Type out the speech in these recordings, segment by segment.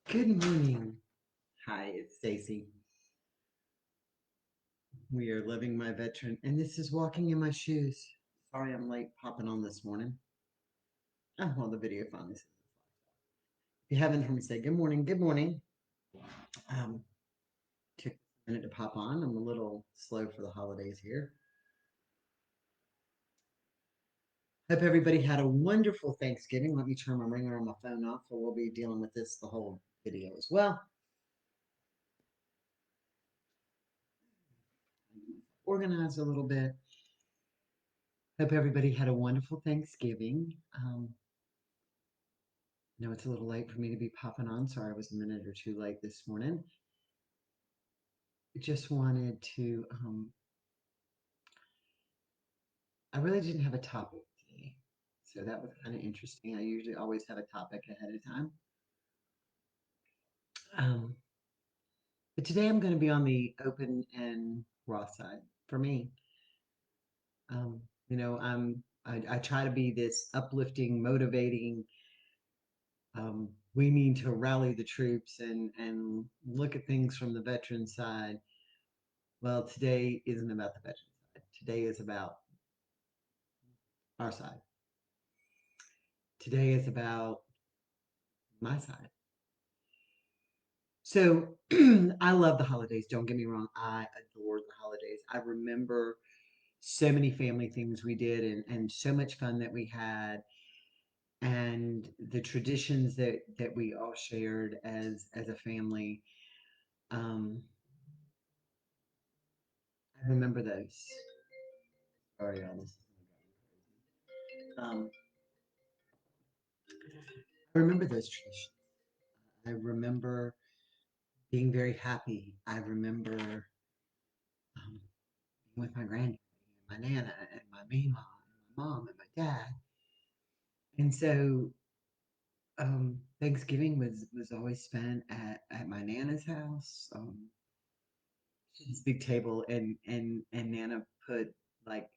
Good morning. Hi, it's Stacy. We are living my veteran, and this is walking in my shoes. Sorry I'm late popping on this morning. Oh, well, the video finally says it's live. If you haven't heard me say good morning, good morning. Um, took a minute to pop on. I'm a little slow for the holidays here. Hope everybody had a wonderful Thanksgiving. Let me turn my ringer on my phone off, or we'll be dealing with this the whole video as well. Organize a little bit. Hope everybody had a wonderful Thanksgiving. I know it's a little late for me to be popping on. Sorry, I was a minute or two late this morning. Just wanted to, I really didn't have a topic today. So that was kind of interesting. I usually always have a topic ahead of time. Um, but today I'm going to be on the open and raw side for me. Um, I try to be this uplifting, motivating. We need to rally the troops and look at things from the veteran side. Well, today isn't about the veteran side. Today is about our side. Today is about my side. So I love the holidays. Don't get me wrong. I adore the holidays. I remember so many family things we did and so much fun that we had and the traditions that we all shared as a family. Um, I remember those. Sorry, y'all. This is I remember those traditions. I remember being very happy. I remember um, being with my granddaddy and my nana and my mama and my mom and my dad. And so Thanksgiving was always spent at my nana's house. This big table and Nana put like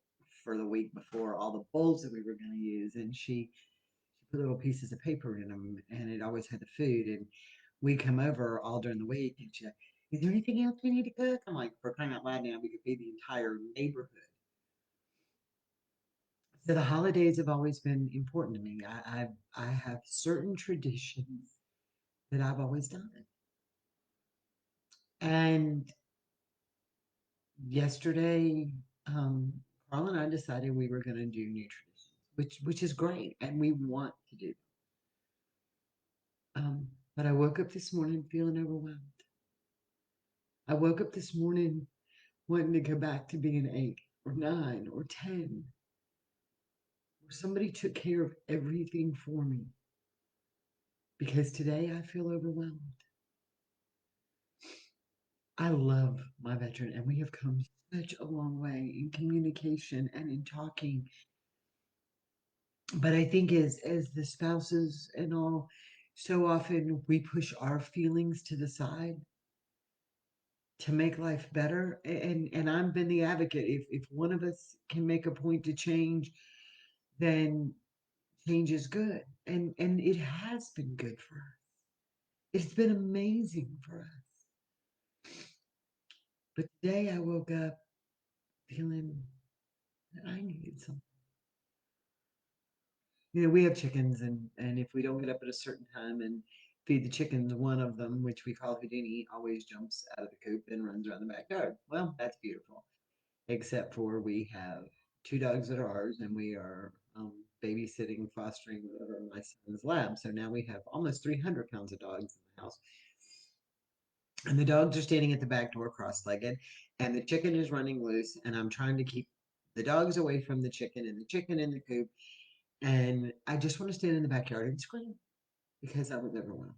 for the week before all the bowls that we were going to use, and she put little pieces of paper in them, and it always had the food. And we come over all during the week, and she's like, "Is there anything else we need to cook?" I'm like, "For crying out loud, now we could feed the entire neighborhood." So the holidays have always been important to me. I have certain traditions that I've always done. And yesterday, um, Carl and I decided we were going to do new traditions, which is great, and we want to do. But I woke up this morning feeling overwhelmed. I woke up this morning wanting to go back to being 8 or 9 or 10, where somebody took care of everything for me. Because today I feel overwhelmed. I love my veteran, and we have come such a long way in communication and in talking. But I think as the spouses and all, so often we push our feelings to the side to make life better. And I've been the advocate. If one of us can make a point to change, then change is good. And it has been good for us. It's been amazing for us. But today I woke up feeling that I needed something. We have chickens, and if we don't get up at a certain time and feed the chickens, one of them, which we call Houdini, always jumps out of the coop and runs around the backyard. Well, that's beautiful. Except for we have two dogs that are ours, and we are babysitting, fostering my son's lab. So now we have almost 300 pounds of dogs in the house. And the dogs are standing at the back door cross-legged, and the chicken is running loose, and I'm trying to keep the dogs away from the chicken and the chicken in the coop. And I just want to stand in the backyard and scream because I was overwhelmed.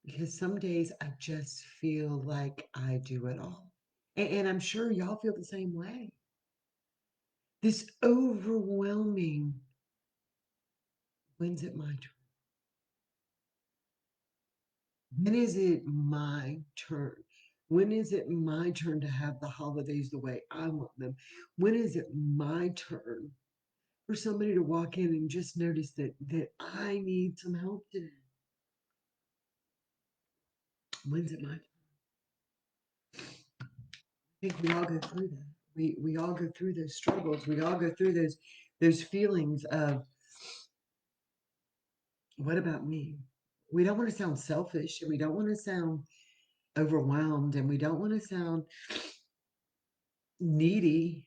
Because some days I just feel like I do it all. And I'm sure y'all feel the same way. This overwhelming, when's it my turn? When is it my turn? When is it my turn to have the holidays the way I want them? When is it my turn for somebody to walk in and just notice that I need some help today? When's it my I think we all go through that. We all go through those struggles. We all go through those feelings of what about me? We don't want to sound selfish and we don't want to sound overwhelmed and we don't want to sound needy,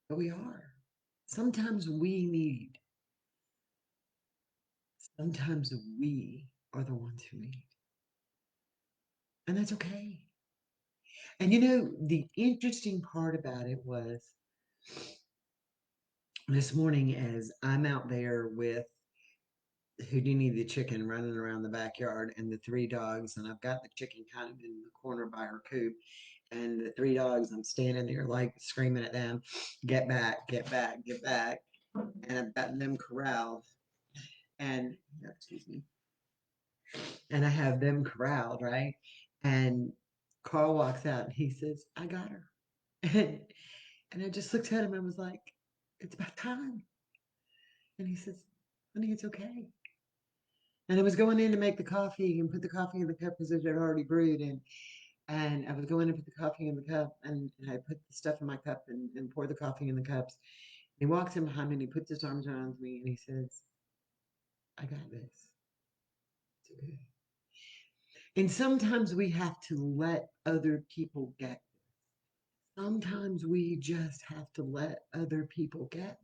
but we are. Sometimes we need, sometimes we are the ones who need. And that's okay. And the interesting part about it was this morning as I'm out there with Houdini the chicken running around the backyard and the three dogs, and I've got the chicken kind of in the corner by her coop, and the three dogs, I'm standing there like screaming at them, get back, get back, get back. And I've got them corralled, and excuse me, and I have them corralled, right? And Carl walks out and he says, I got her. And I just looked at him and was like, it's about time. And he says, honey, it's okay. And I was going in to make the coffee and put the coffee in the cup because it had already brewed. And I was going to put the coffee in the cup and I put the stuff in my cup and pour the coffee in the cups. He walks in behind me and he puts his arms around me and he says, I got this. It's okay. And sometimes we have to let other people get. Sometimes we just have to let other people get.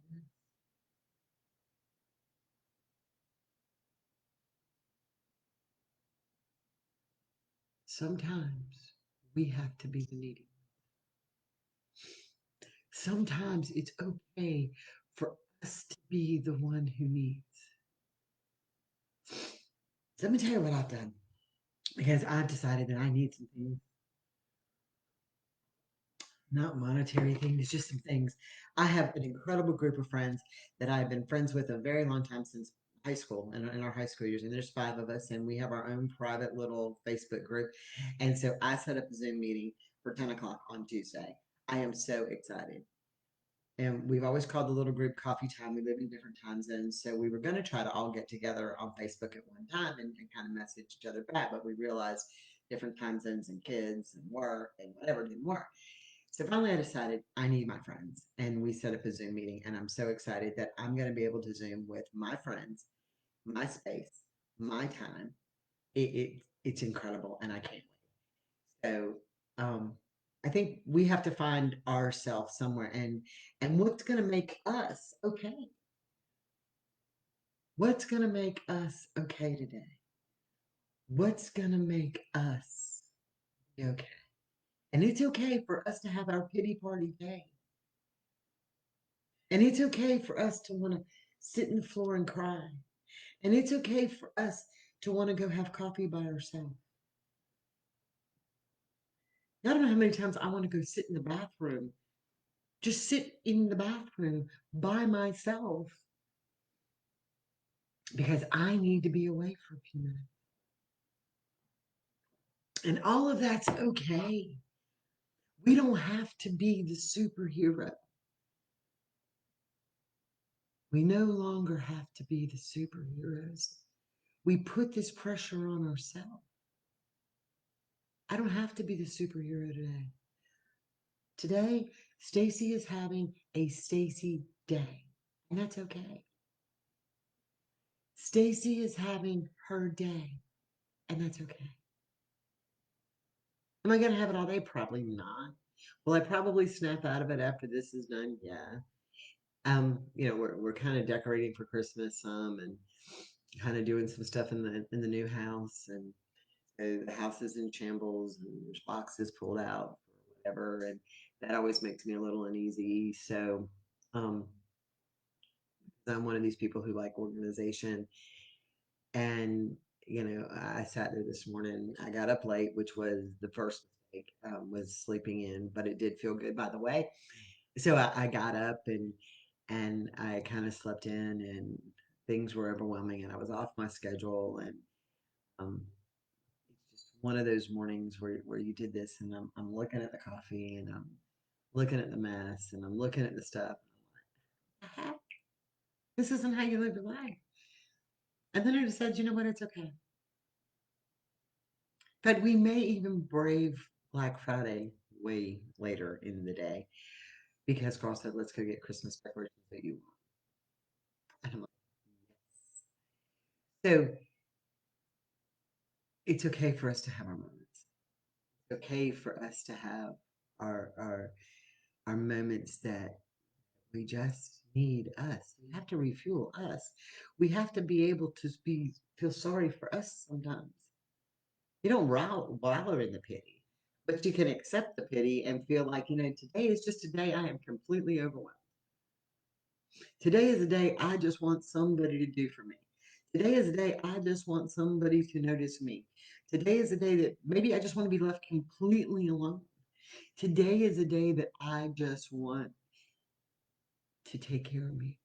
Sometimes we have to be the needy. Sometimes it's okay for us to be the one who needs. So let me tell you what I've done because I've decided that I need some things, not monetary things, just some things. I have an incredible group of friends that I've been friends with a very long time since high school in our high school years. And there's five of us, and we have our own private little Facebook group. And so I set up a Zoom meeting for 10 o'clock on Tuesday. I am so excited. And we've always called the little group coffee time. We live in different time zones. So we were going to try to all get together on Facebook at one time and kind of message each other back. But we realized different time zones and kids and work and whatever didn't work. So finally, I decided I need my friends, and we set up a Zoom meeting. And I'm so excited that I'm going to be able to Zoom with my friends, my space, my time. It's incredible, and I can't wait. So I think we have to find ourselves somewhere, and what's going to make us okay? What's going to make us okay today? What's going to make us be okay? And it's okay for us to have our pity party day. And it's okay for us to want to sit in the floor and cry. And it's okay for us to want to go have coffee by ourselves. I don't know how many times I want to go sit in the bathroom, just sit in the bathroom by myself because I need to be away for a few minutes. And all of that's okay. We don't have to be the superhero. We no longer have to be the superheroes. We put this pressure on ourselves. I don't have to be the superhero today. Today, Stacy is having a Stacy day, and that's okay. Stacy is having her day, and that's okay. Am I going to have it all day? Probably not. Will I probably snap out of it after this is done? Yeah. We're kind of decorating for Christmas and kind of doing some stuff in the new house, and the house is in shambles and there's boxes pulled out or whatever, and that always makes me a little uneasy. So, um, I'm one of these people who like organization, and I sat there this morning. I got up late, which was the first mistake. Was sleeping in, but it did feel good, by the way. So I got up and I kind of slept in, and things were overwhelming, and I was off my schedule, and um, it's just one of those mornings where you did this, and I'm looking at the coffee, and I'm looking at the mess, and I'm looking at the stuff, and I'm like, heck, this isn't how you live your life. And then I decided, you know what, it's okay. But we may even brave Black Friday way later in the day because Carl said, let's go get Christmas decorations that you want. And I'm like, yes. So it's okay for us to have our moments. It's okay for us to have our our our moments that we just need us. We have to refuel us. We have to be able to feel sorry for us sometimes. You don't wallow in the pity, but you can accept the pity and feel like, today is just a day I am completely overwhelmed. Today is a day I just want somebody to do for me. Today is a day I just want somebody to notice me. Today is a day that maybe I just want to be left completely alone. Today is a day that I just want to take care of me.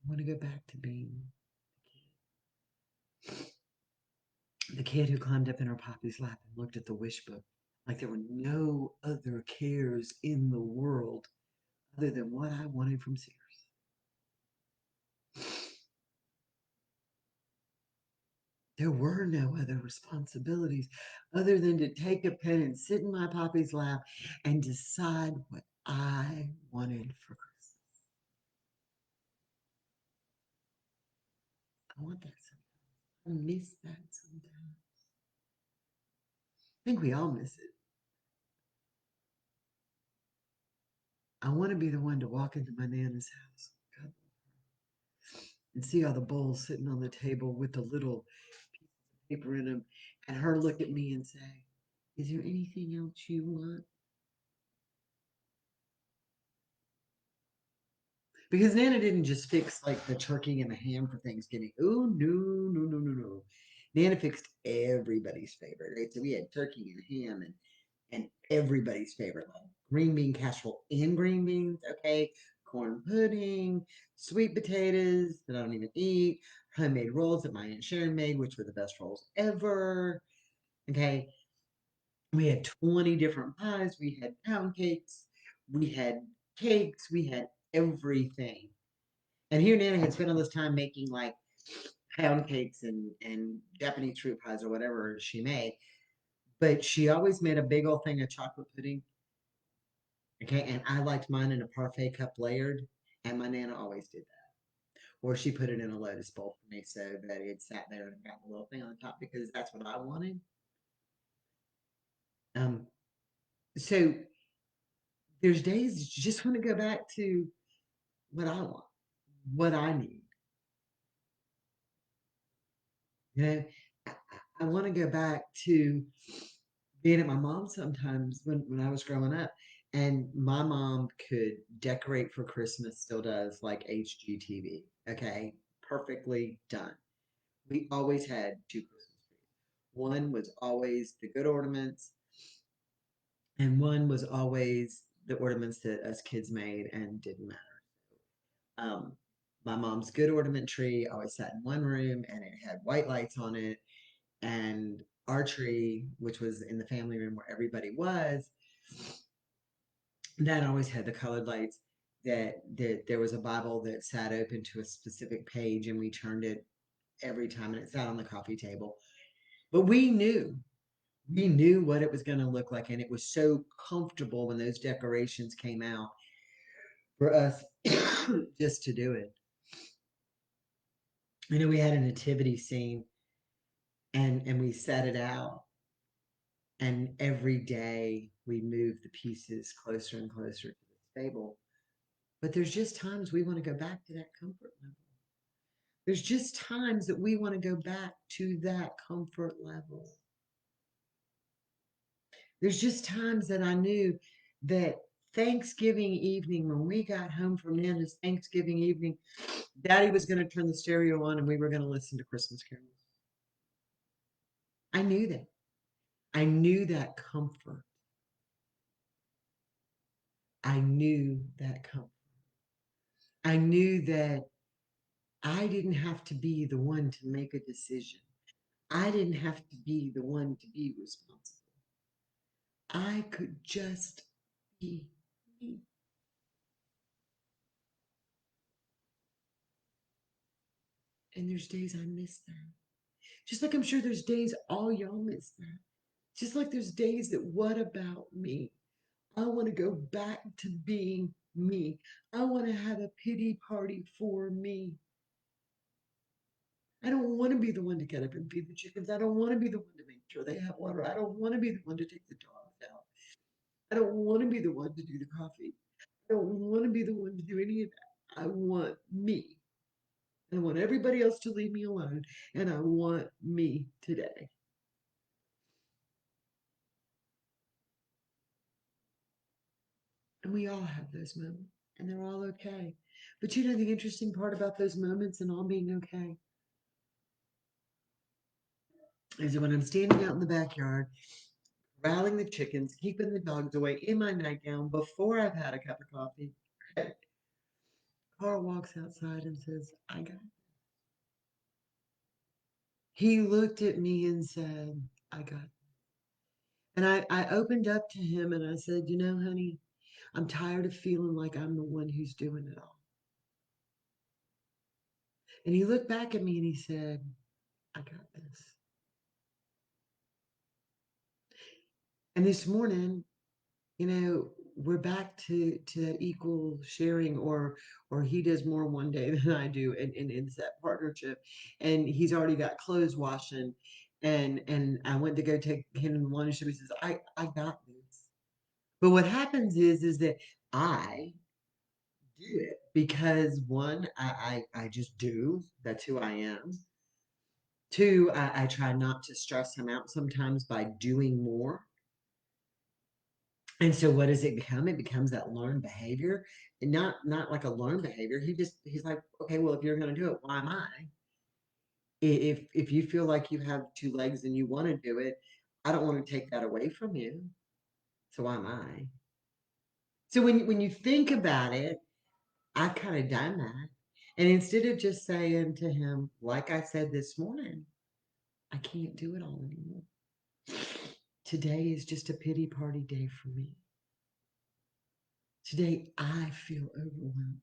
I want to go back to being the kid who climbed up in her poppy's lap and looked at the wish book like there were no other cares in the world other than what I wanted from Sears. There were no other responsibilities other than to take a pen and sit in my poppy's lap and decide what I wanted for Christmas. I want that sometimes. I miss that sometimes. I think we all miss it. I want to be the one to walk into my Nana's house. God, and see all the bowls sitting on the table with the little pieces of paper in them, and her look at me and say, "Is there anything else you want?" Because Nana didn't just fix like the turkey and the ham for Thanksgiving. Oh no, no, no, no, no. Nana fixed everybody's favorite. Right? So we had turkey and ham and everybody's favorite, like green bean casserole and green beans. Okay, corn pudding, sweet potatoes that I don't even eat, homemade rolls that my aunt Sharon made, which were the best rolls ever. Okay, we had 20 different pies. We had pound cakes. We had cakes. We had everything. And here Nana had spent all this time making like pound cakes and Japanese fruit pies or whatever she made. But she always made a big old thing of chocolate pudding. Okay. And I liked mine in a parfait cup layered. And my Nana always did that. Or she put it in a lotus bowl for me so that it sat there and got a little thing on top because that's what I wanted. Um, so there's days you just want to go back to what I want, what I need. You know, I, I want to go back to being at my mom's sometimes when I was growing up. And my mom could decorate for Christmas, still does, like HGTV. Okay, perfectly done. We always had two Christmas trees. One was always the good ornaments, and one was always the ornaments that us kids made and didn't matter. Um, my mom's good ornament tree always sat in one room and it had white lights on it. And our tree, which was in the family room where everybody was, that always had the colored lights. That there was a Bible that sat open to a specific page, and we turned it every time, and it sat on the coffee table. But we knew what it was going to look like, and it was so comfortable when those decorations came out for us just to do it. We had a nativity scene, and we set it out, and every day we moved the pieces closer and closer to the table. But there's just times we want to go back to that comfort level. There's just times that we want to go back to that comfort level. There's just times that I knew that Thanksgiving evening, when we got home from Nana's Thanksgiving evening, Daddy was going to turn the stereo on and we were going to listen to Christmas carols. I knew that. I knew that comfort. I knew that comfort. I knew that I didn't have to be the one to make a decision. I didn't have to be the one to be responsible. I could just be me. And there's days I miss that. Just like I'm sure there's days all y'all miss that. Just like there's days that, what about me? I want to go back to being me. I want to have a pity party for me. I don't want to be the one to get up and feed the chickens. I don't want to be the one to make sure they have water. I don't want to be the one to take the dogs out. I don't want to be the one to do the coffee. I don't want to be the one to do any of that. I want me. I want everybody else to leave me alone. And I want me today. And we all have those moments. And they're all okay. But you know the interesting part about those moments and all being okay is that when I'm standing out in the backyard, corralling the chickens, keeping the dogs away in my nightgown before I've had a cup of coffee, Carl walks outside and says, I got it. He looked at me and said, I got it. And I opened up to him and I said, you know, honey, I'm tired of feeling like I'm the one who's doing it all. And he looked back at me and he said, I got this. And this morning, you know, we're back to equal sharing, or he does more one day than I do in that partnership. And he's already got clothes washing, and I went to go take him in lunch. He says, I got this. But what happens is that I do it because one, I just do. That's who I am. Two, I try not to stress him out sometimes by doing more. And so what does it become? It becomes that learned behavior. And not like a learned behavior. He's like, okay, well, if you're gonna do it, why am I? If you feel like you have two legs and you want to do it, I don't want to take that away from you. So why am I? So when you think about it, I've kind of done that. And instead of just saying to him, like I said this morning, I can't do it all anymore. Today is just a pity party day for me. Today I feel overwhelmed.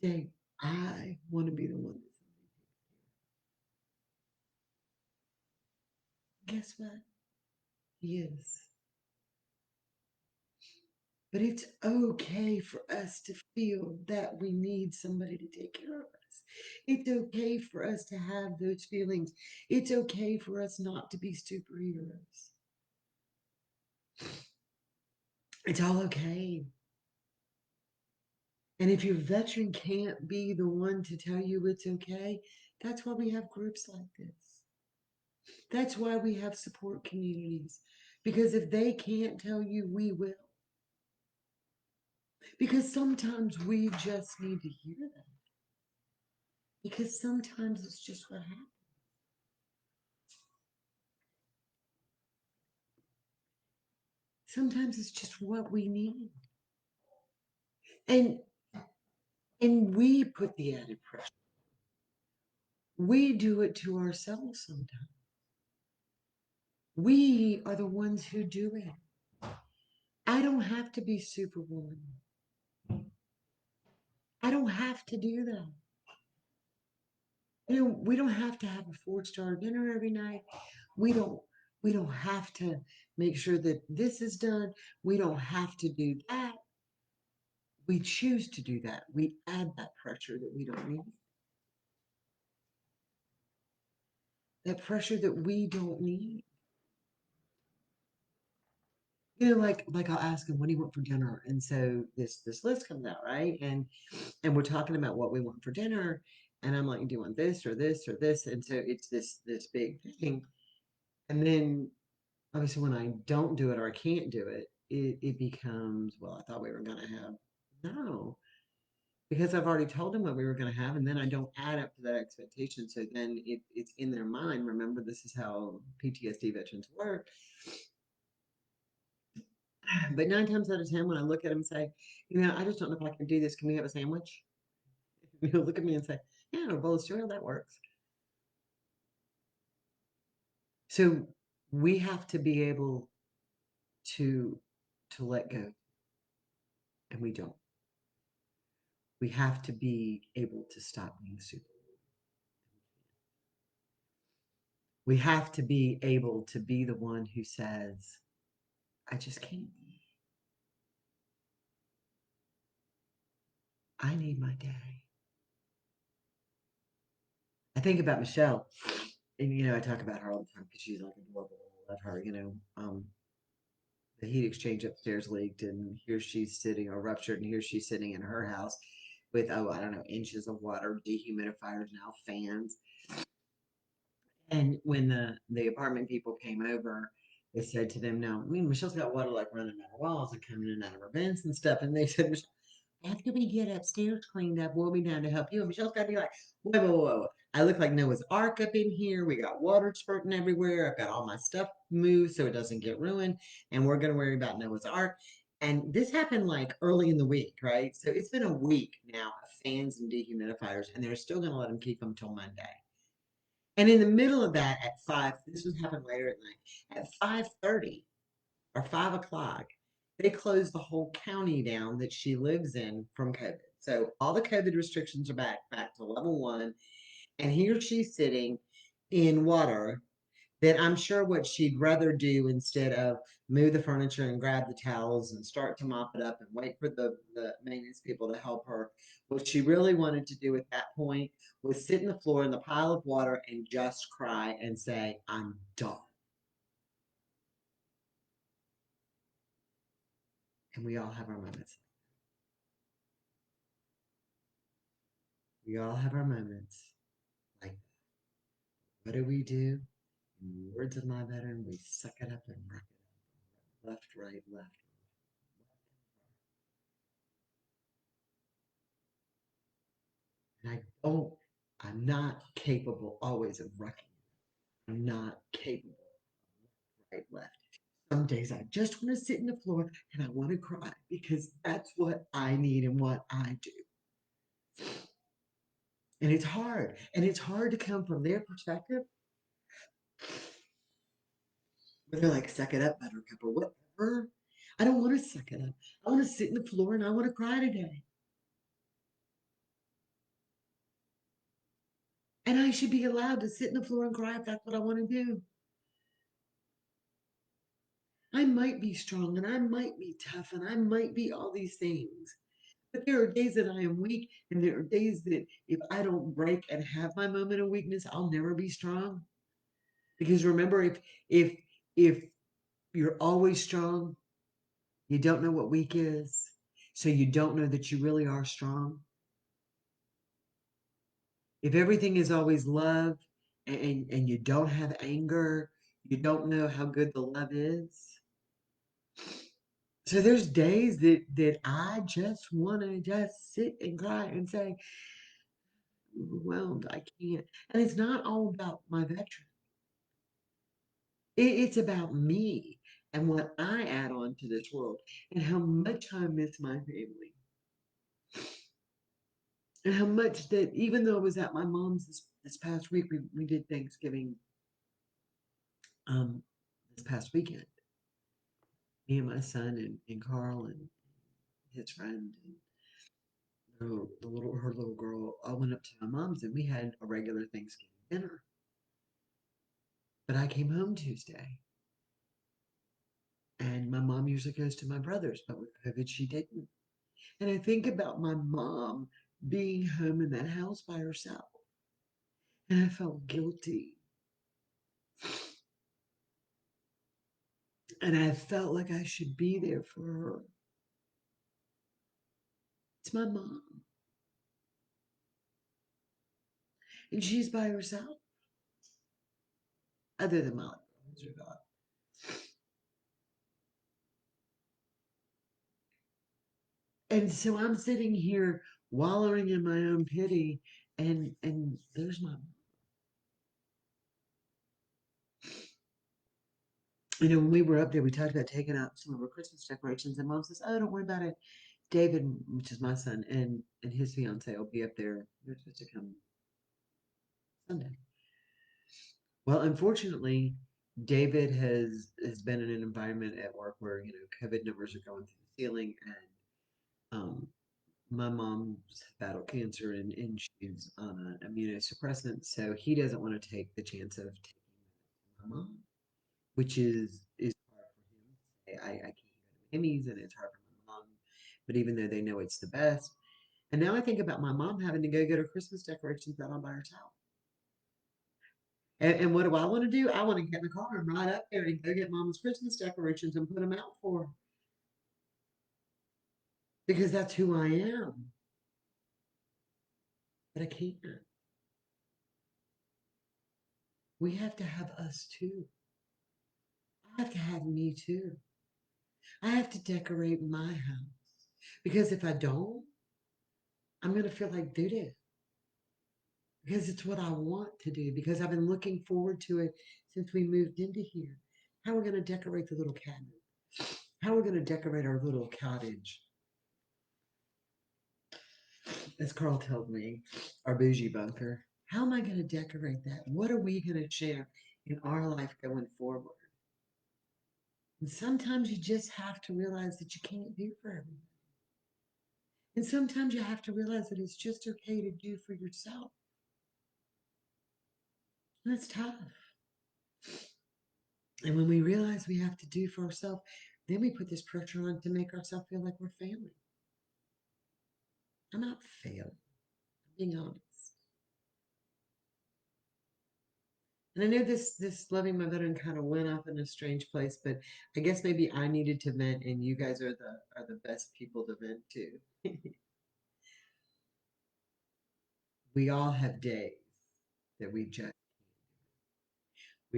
Today I want to be the one that's guess what? He is. But it's okay for us to feel that we need somebody to take care of us. It's okay for us to have those feelings. It's okay for us not to be superheroes. It's all okay. And if your veteran can't be the one to tell you it's okay, that's why we have groups like this. That's why we have support communities. Because if they can't tell you, we will. Because sometimes we just need to hear that. Because sometimes it's just what happens. Sometimes it's just what we need. And and we put the added pressure. We do it to ourselves sometimes. We are the ones who do it. I don't have to be Superwoman. I don't have to do that. You know, we don't have to have a four-star dinner every night. We don't we don't have to make sure that this is done. We don't have to do that. We choose to do that. We add that pressure that we don't need. That pressure that we don't need. You know, like I'll ask him what do you want for dinner, and so this list comes out, right? And we're talking about what we want for dinner, and I'm like, do you want this or this or this? And so it's this big thing, and then obviously when I don't do it or I can't do it, it becomes, well, I thought we were gonna have no, because I've already told them what we were gonna have, and then I don't add up to that expectation. So then it's in their mind. Remember, this is how PTSD veterans work. But 9 times out of 10, when I look at them and say, you know, I just don't know if I can do this. Can we have a sandwich? He'll look at me and say, yeah, a bowl of cereal, that works. So we have to be able to to let go, and we don't. We have to be able to stop being super. We have to be able to be the one who says, I just can't. I need my day. I think about Michelle, and I talk about her all the time because she's like adorable. I love her. The heat exchange upstairs leaked, and here she's sitting or ruptured, and here she's sitting in her house with, oh, I don't know, inches of water, dehumidifiers now, fans. And when the apartment people came over, they said to them, "Now, I mean, Michelle's got water like running out of walls and coming in and out of her vents and stuff." And they said, "Michelle, after we get upstairs cleaned up, we'll be down to help you." And Michelle's got to be like, "Whoa, whoa, whoa, whoa. I look like Noah's Ark up in here. We got water spurting everywhere. I've got all my stuff moved so it doesn't get ruined. And we're going to worry about Noah's Ark." And this happened like early in the week, right? So it's been a week now of fans and dehumidifiers, and they're still going to let them keep them till Monday. And in the middle of that, at five, this was happened later at night. At 5:30 or 5 o'clock, they closed the whole county down that she lives in from COVID. So all the COVID restrictions are back to level one, and here she's sitting in water that I'm sure what she'd rather do instead of move the furniture and grab the towels and start to mop it up and wait for the maintenance people to help her. What she really wanted to do at that point was sit in the floor in the pile of water and just cry and say, I'm done. And we all have our moments. We all have our moments like that. What do we do? In the words of my veteran, we suck it up and rock it up. Left, right, left. And I'm not capable always of rocking. I'm not capable of right, left. Some days I just want to sit in the floor and I want to cry because that's what I need and what I do. And it's hard. And it's hard to come from their perspective where they're like, suck it up, buttercup, or whatever. I don't want to suck it up. I want to sit in the floor and I want to cry today. And I should be allowed to sit in the floor and cry if that's what I want to do. I might be strong and I might be tough and I might be all these things. But there are days that I am weak, and there are days that if I don't break and have my moment of weakness, I'll never be strong. Because remember, if you're always strong, you don't know what weak is. So you don't know that you really are strong. If everything is always love and you don't have anger, you don't know how good the love is. So there's days that I just want to just sit and cry and say, overwhelmed, I can't. And it's not all about my veteran. It's about me and what I add on to this world and how much I miss my family. And how much that even though I was at my mom's this past week, we did Thanksgiving um this past weekend. Me and my son and Carl and his friend and the little her little girl all went up to my mom's and we had a regular Thanksgiving dinner. But I came home Tuesday and my mom usually goes to my brother's, but with COVID she didn't. And I think about my mom being home in that house by herself. And I felt guilty. And I felt like I should be there for her. It's my mom. And she's by herself, other than my who's her dog. And so I'm sitting here wallowing in my own pity, and there's my, when we were up there, we talked about taking out some of our Christmas decorations, and Mom says, "Oh, don't worry about it. David, which is my son, and his fiance will be up there. They're supposed to come Sunday." Well, unfortunately, David has been in an environment at work where COVID numbers are going through the ceiling, and my mom's battled cancer, and she's on an immunosuppressant, so he doesn't want to take the chance of taking. my mom, which is hard for him to say. I can't go to Emmy's, and it's hard for my mom. But even though they know it's the best, and now I think about my mom having to go get her Christmas decorations out all by herself. And what do I want to do? I want to get in the car and ride up there and go get Mama's Christmas decorations and put them out for her because that's who I am. But I can't. We have to have us too. I have to have me too. I have to decorate my house because if I don't, I'm going to feel like doo doo because it's what I want to do because I've been looking forward to it since we moved into here. How we're going to decorate the little cabin, how we're going to decorate our little cottage, as Carl told me, our bougie bunker. How am I going to decorate that? What are we going to share in our life going forward? And sometimes you just have to realize that you can't do for everyone. And sometimes you have to realize that it's just okay to do for yourself. And it's tough. And when we realize we have to do for ourselves, then we put this pressure on to make ourselves feel like we're failing. I'm not failing. I'm being honest. And I know this loving my veteran kind of went off in a strange place, but I guess maybe I needed to vent, and you guys are the best people to vent to. We all have days that we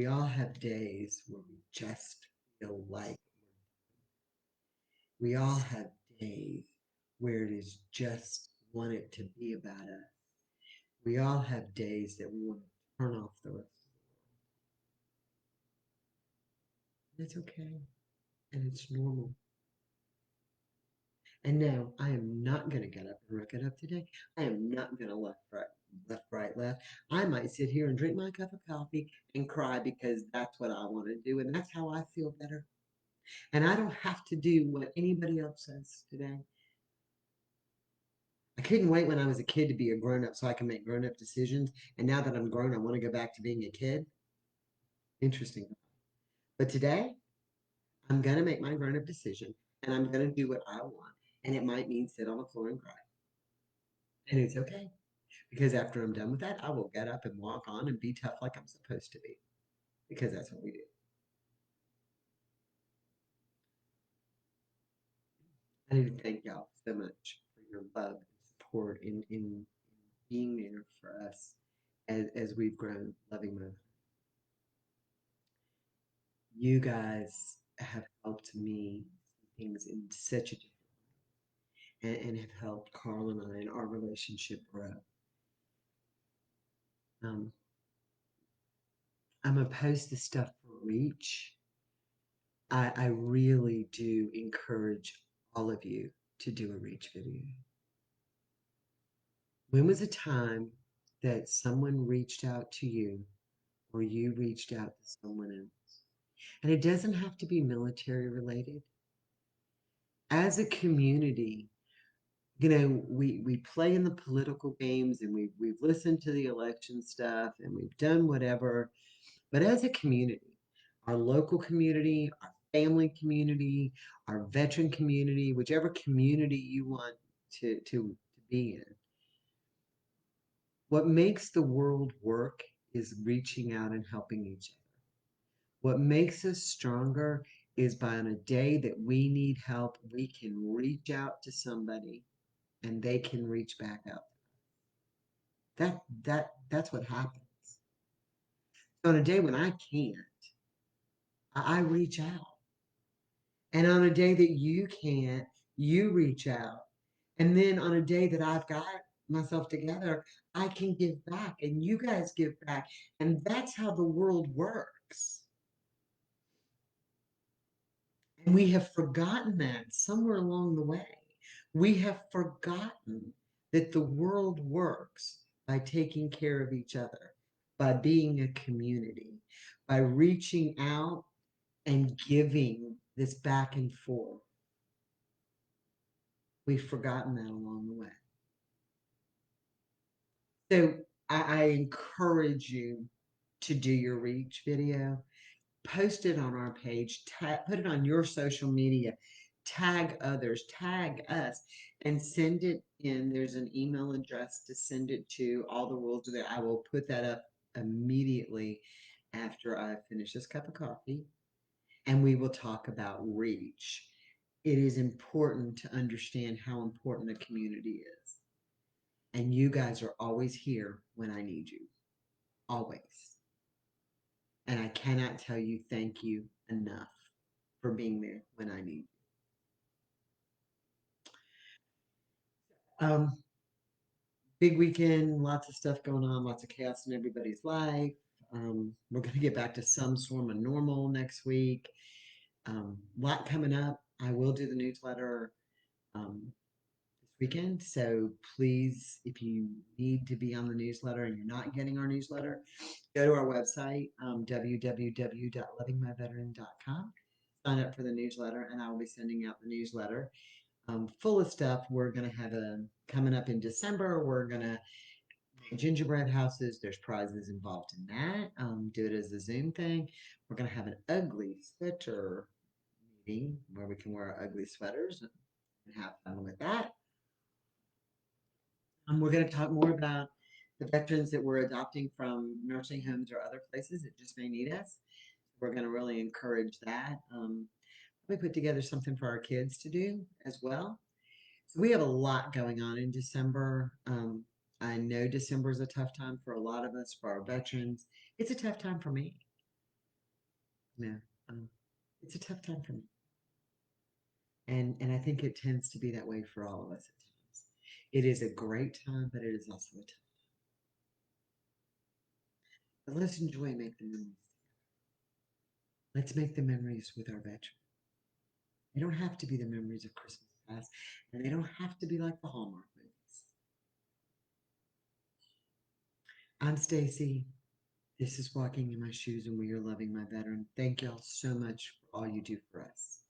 all have days where we just feel like we all have days where it is just want it to be about us. We all have days that we want to turn off the rest of the world. It's okay. And it's normal. And no, I am not going to get up and wreck it up today. I am not going to left. I might sit here and drink my cup of coffee and cry because that's what I want to do. And that's how I feel better. And I don't have to do what anybody else says today. I couldn't wait when I was a kid to be a grown up so I can make grown up decisions. And now that I'm grown, I want to go back to being a kid. Interesting. But today, I'm going to make my grown up decision and I'm going to do what I want. And it might mean sit on the floor and cry. And it's okay because after I'm done with that, I will get up and walk on and be tough like I'm supposed to be because that's what we do. I need to thank y'all so much for your love and support in being there for us as we've grown loving mother. You guys have helped me see things in such a different and have helped Carl and I in our relationship grow. Um, I'm gonna post this stuff for reach. I really do encourage all of you to do a reach video. When was a time that someone reached out to you or you reached out to someone else? And it doesn't have to be military related. As a community, we play in the political games and we've listened to the election stuff and we've done whatever. But as a community, our local community, our family community, our veteran community, whichever community you want to be in, what makes the world work is reaching out and helping each other. What makes us stronger is by on a day that we need help, we can reach out to somebody and they can reach back out. That's what happens. So on a day when I can't, I reach out. And on a day that you can't, you reach out. And then on a day that I've got myself together, I can give back and you guys give back. And that's how the world works. And we have forgotten that somewhere along the way. We have forgotten that the world works by taking care of each other, by being a community, by reaching out and giving this back and forth. We've forgotten that along the way. So I encourage you to do your reach video. post it on our page, put it on your social media, tag others, tag us, and send it in. There's an email address to send it to. All the rules are there. I will put that up immediately after I finish this cup of coffee, and we will talk about reach. It is important to understand how important the community is. And you guys are always here when I need you. Always. And I cannot tell you thank you enough for being there when I need you. Big weekend, lots of stuff going on, lots of chaos in everybody's life. We're going to get back to some sort of normal next week. Lot coming up. I will do the newsletter this weekend. So please, if you need to be on the newsletter and you're not getting our newsletter, go to our website, www.lovingmyveteran.com. Sign up for the newsletter, and I will be sending out the newsletter full of stuff. We're going to have a coming up in December. We're going to make gingerbread houses. There's prizes involved in that. Do it as a Zoom thing. We're going to have an ugly sweater meeting where we can wear our ugly sweaters and have fun with that. We're going to talk more about the veterans that we're adopting from nursing homes or other places that just may need us. We're going to really encourage that. We put together something for our kids to do as well. So we have a lot going on in December. I know December is a tough time for a lot of us, for our veterans. It's a tough time for me. Yeah, um, it's a tough time for me, and I think it tends to be that way for all of us at times. It is a great time, but it is also a tough. But let's enjoy make the memories. Let's make the memories with our veterans. They don't have to be the memories of Christmas past, and they don't have to be like the Hallmark movies. I'm Stacy. This is Walking in My Shoes, and we are Loving My Veteran. Thank y'all so much for all you do for us.